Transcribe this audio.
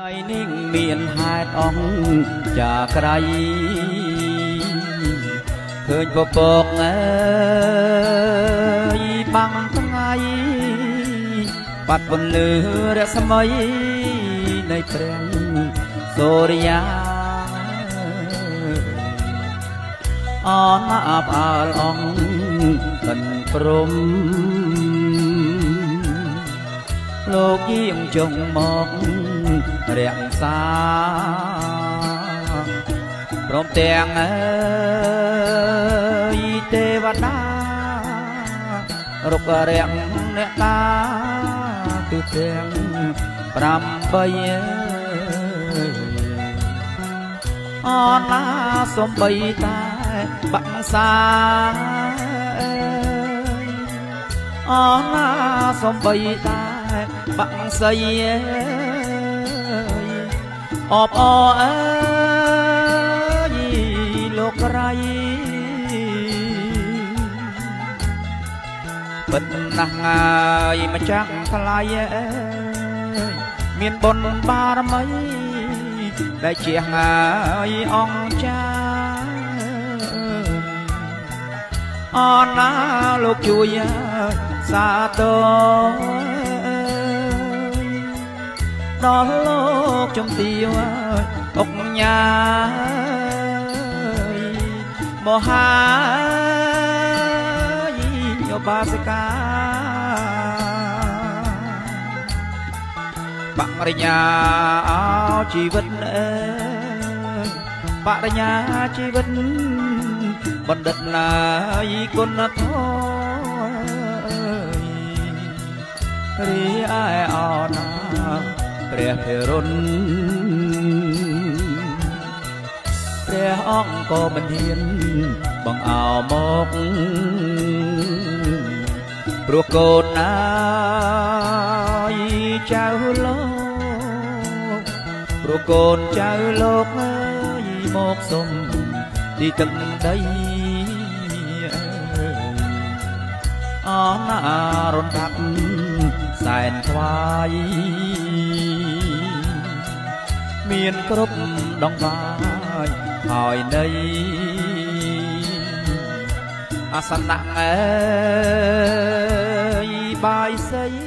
ហើយនាងមានហេតុអង្គចាក្រៃឃើញពពកអើយបាំងថ្ងៃបាត់ពន្លឺរស្មីនៃព្រះសូរិយាអនអាប់អើលអង្គបិនព្រំលោកយាងចុងមករាំងសាព្រមទាំងអើយទេវតារុករាំងអ្នកតាគឺទាំង8អណាសំបីតែបាក់សាអណាសំបីតែបាក់សៃអបអអើយលោកក្រៃបិទណាស់ងាយម្ចាស់ថ្លៃអើយមានបុណ្យបារមីដែលជាងាយអង្គចាអណាលោកជួយសាទរដល់លោកចំទាវអុកញ៉ាមហាយោបាសិកាបរិញ្ញាជីវិតអើយបរិញ្ញាជីវិតបណ្ឌិតណាយគុណធម៌រីឯអណាព្រះភិរុណព្រះអង្គក៏មិនហ៊ានបងអោមកព្រោះកូនណាយចៅលោកព្រោះកូនចៅលោកអើយមកសុំទីទឹកដីអណារនដាក់សែនថ្វាយមានគ្រប់ដងបាយហើយនៃអាសនៈអើយបាយសី